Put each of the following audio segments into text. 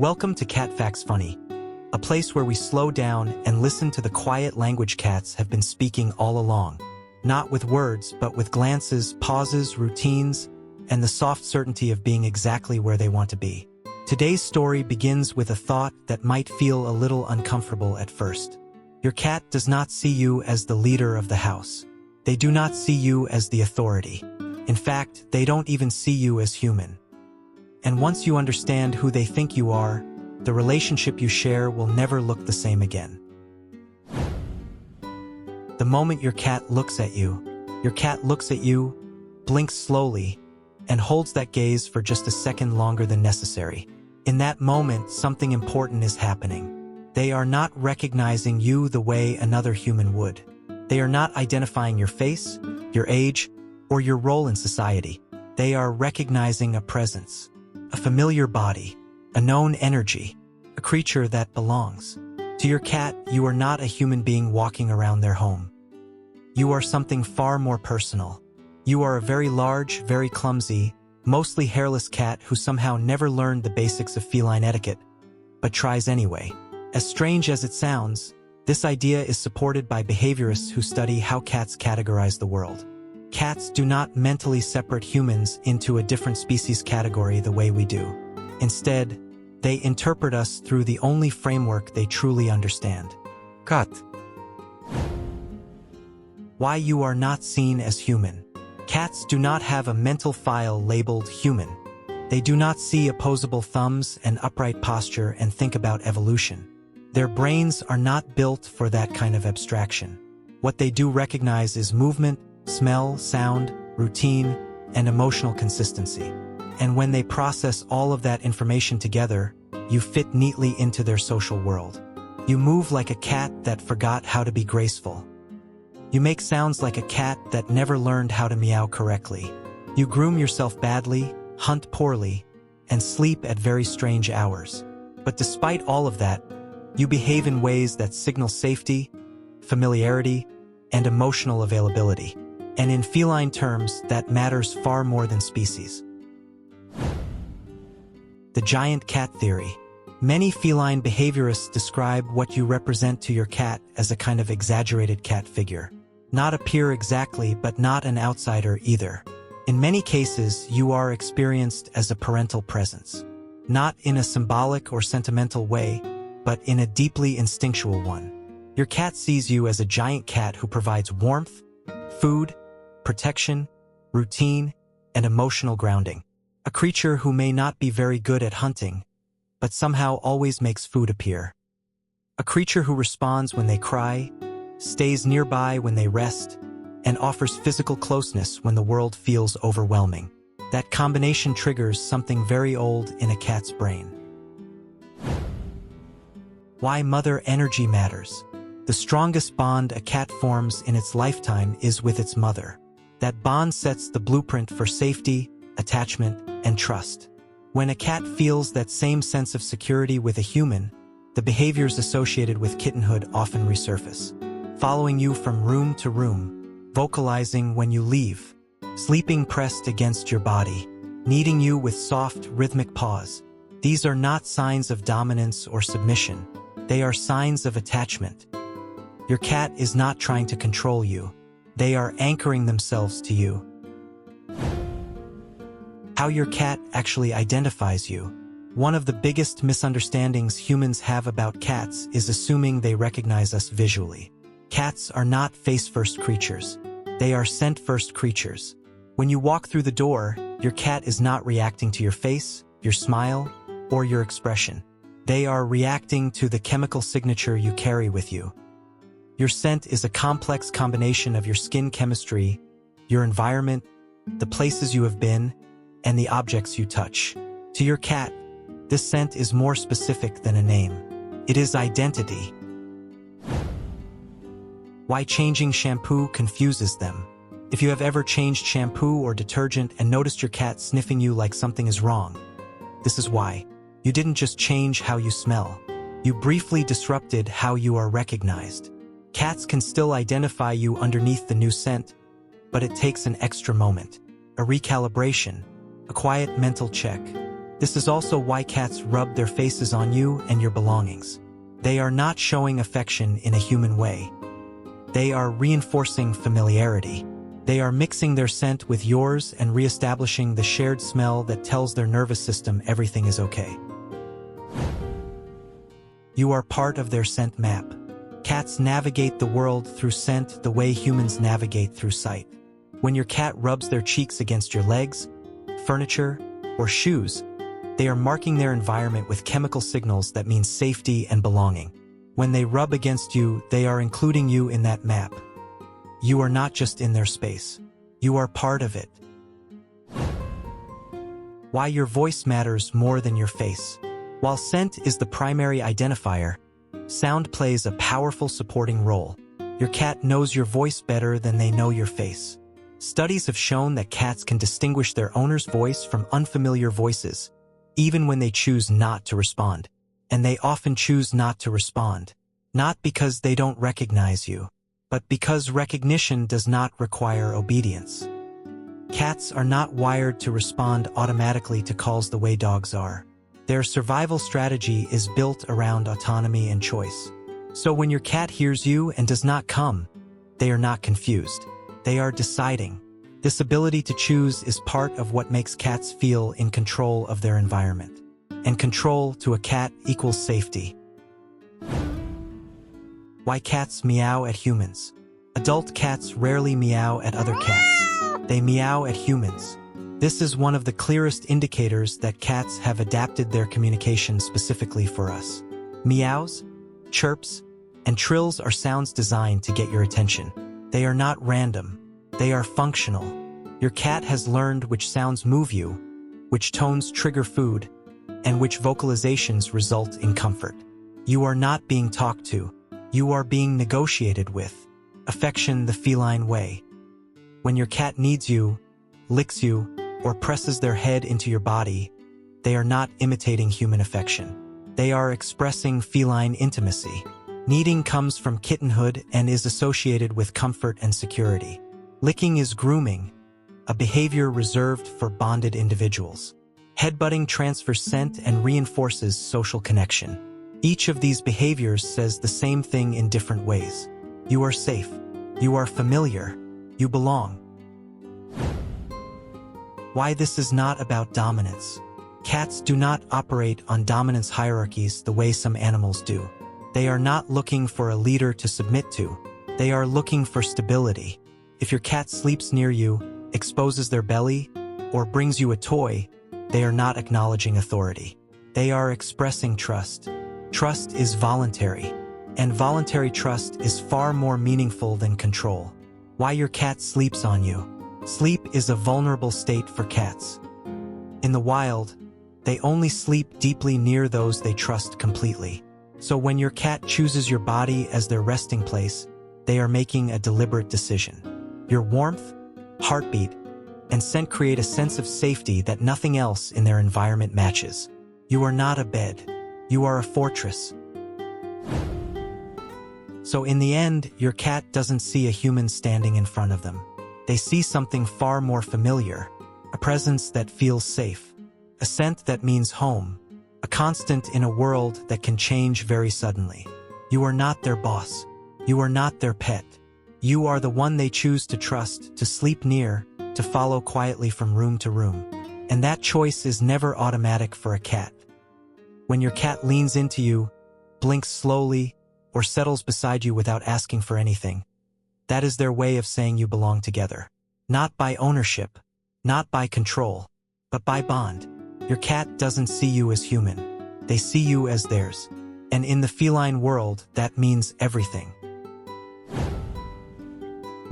Welcome to CatFactsFunny, a place where we slow down and listen to the quiet language cats have been speaking all along. Not with words, but with glances, pauses, routines, and the soft certainty of being exactly where they want to be. Today's story begins with a thought that might feel a little uncomfortable at first. Your cat does not see you as the leader of the house. They do not see you as the authority. In fact, they don't even see you as human. And once you understand who they think you are, the relationship you share will never look the same again. The moment your cat looks at you, blinks slowly, and holds that gaze for just a second longer than necessary. In that moment, something important is happening. They are not recognizing you the way another human would. They are not identifying your face, your age, or your role in society. They are recognizing a presence, a familiar body, a known energy, a creature that belongs. To your cat, you are not a human being walking around their home. You are something far more personal. You are a very large, very clumsy, mostly hairless cat who somehow never learned the basics of feline etiquette, but tries anyway. As strange as it sounds, this idea is supported by behaviorists who study how cats categorize the world. Cats do not mentally separate humans into a different species category the way we do. Instead, they interpret us through the only framework they truly understand. Cat. Why you are not seen as human. Cats do not have a mental file labeled human. They do not see opposable thumbs and upright posture and think about evolution. Their brains are not built for that kind of abstraction. What they do recognize is movement, smell, sound, routine, and emotional consistency. And when they process all of that information together, you fit neatly into their social world. You move like a cat that forgot how to be graceful. You make sounds like a cat that never learned how to meow correctly. You groom yourself badly, hunt poorly, and sleep at very strange hours. But despite all of that, you behave in ways that signal safety, familiarity, and emotional availability. And in feline terms, that matters far more than species. The giant cat theory. Many feline behaviorists describe what you represent to your cat as a kind of exaggerated cat figure. Not a peer exactly, but not an outsider either. In many cases, you are experienced as a parental presence. Not in a symbolic or sentimental way, but in a deeply instinctual one. Your cat sees you as a giant cat who provides warmth, food, protection, routine, and emotional grounding. A creature who may not be very good at hunting, but somehow always makes food appear. A creature who responds when they cry, stays nearby when they rest, and offers physical closeness when the world feels overwhelming. That combination triggers something very old in a cat's brain. Why mother energy matters. The strongest bond a cat forms in its lifetime is with its mother. That bond sets the blueprint for safety, attachment, and trust. When a cat feels that same sense of security with a human, the behaviors associated with kittenhood often resurface. Following you from room to room, vocalizing when you leave, sleeping pressed against your body, kneading you with soft, rhythmic paws. These are not signs of dominance or submission. They are signs of attachment. Your cat is not trying to control you. They are anchoring themselves to you. How your cat actually identifies you. One of the biggest misunderstandings humans have about cats is assuming they recognize us visually. Cats are not face-first creatures. They are scent-first creatures. When you walk through the door, your cat is not reacting to your face, your smile, or your expression. They are reacting to the chemical signature you carry with you. Your scent is a complex combination of your skin chemistry, your environment, the places you have been, and the objects you touch. To your cat, this scent is more specific than a name. It is identity. Why changing shampoo confuses them. If you have ever changed shampoo or detergent and noticed your cat sniffing you like something is wrong, this is why. You didn't just change how you smell. You briefly disrupted how you are recognized. Cats can still identify you underneath the new scent, but it takes an extra moment, a recalibration, a quiet mental check. This is also why cats rub their faces on you and your belongings. They are not showing affection in a human way. They are reinforcing familiarity. They are mixing their scent with yours and reestablishing the shared smell that tells their nervous system everything is okay. You are part of their scent map. Cats navigate the world through scent the way humans navigate through sight. When your cat rubs their cheeks against your legs, furniture, or shoes, they are marking their environment with chemical signals that mean safety and belonging. When they rub against you, they are including you in that map. You are not just in their space. You are part of it. Why your voice matters more than your face. While scent is the primary identifier, sound plays a powerful supporting role. Your cat knows your voice better than they know your face. Studies have shown that cats can distinguish their owner's voice from unfamiliar voices, even when they choose not to respond. And they often choose not to respond, not because they don't recognize you, but because recognition does not require obedience. Cats are not wired to respond automatically to calls the way dogs are. Their survival strategy is built around autonomy and choice. So when your cat hears you and does not come, they are not confused. They are deciding. This ability to choose is part of what makes cats feel in control of their environment. And control to a cat equals safety. Why cats meow at humans. Adult cats rarely meow at other cats. They meow at humans. This is one of the clearest indicators that cats have adapted their communication specifically for us. Meows, chirps, and trills are sounds designed to get your attention. They are not random. They are functional. Your cat has learned which sounds move you, which tones trigger food, and which vocalizations result in comfort. You are not being talked to. You are being negotiated with. Affection the feline way. When your cat needs you, licks you, or presses their head into your body, they are not imitating human affection. They are expressing feline intimacy. Needing comes from kittenhood and is associated with comfort and security. Licking is grooming, a behavior reserved for bonded individuals. Headbutting transfers scent and reinforces social connection. Each of these behaviors says the same thing in different ways. You are safe. You are familiar. You belong. Why this is not about dominance. Cats do not operate on dominance hierarchies the way some animals do. They are not looking for a leader to submit to. They are looking for stability. If your cat sleeps near you, exposes their belly, or brings you a toy, they are not acknowledging authority. They are expressing trust. Trust is voluntary, and voluntary trust is far more meaningful than control. Why your cat sleeps on you. Sleep is a vulnerable state for cats. In the wild, they only sleep deeply near those they trust completely. So when your cat chooses your body as their resting place, they are making a deliberate decision. Your warmth, heartbeat, and scent create a sense of safety that nothing else in their environment matches. You are not a bed. You are a fortress. So in the end, your cat doesn't see a human standing in front of them. They see something far more familiar, a presence that feels safe, a scent that means home, a constant in a world that can change very suddenly. You are not their boss. You are not their pet. You are the one they choose to trust, to sleep near, to follow quietly from room to room. And that choice is never automatic for a cat. When your cat leans into you, blinks slowly, or settles beside you without asking for anything, that is their way of saying you belong together. Not by ownership, not by control, but by bond. Your cat doesn't see you as human. They see you as theirs. And in the feline world, that means everything.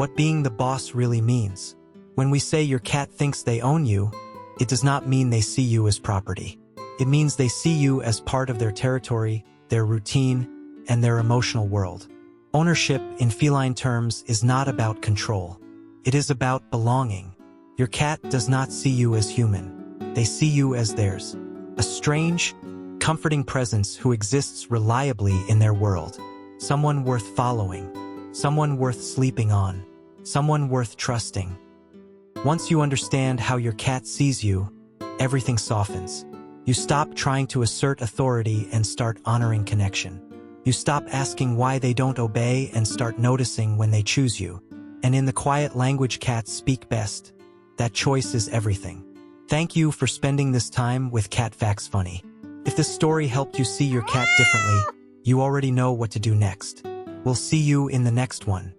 What being the boss really means. When we say your cat thinks they own you, it does not mean they see you as property. It means they see you as part of their territory, their routine, and their emotional world. Ownership, in feline terms, is not about control. It is about belonging. Your cat does not see you as human. They see you as theirs. A strange, comforting presence who exists reliably in their world. Someone worth following. Someone worth sleeping on. Someone worth trusting. Once you understand how your cat sees you, everything softens. You stop trying to assert authority and start honoring connection. You stop asking why they don't obey and start noticing when they choose you. And in the quiet language cats speak best, that choice is everything. Thank you for spending this time with CatFactsFunny. If this story helped you see your cat differently, you already know what to do next. We'll see you in the next one.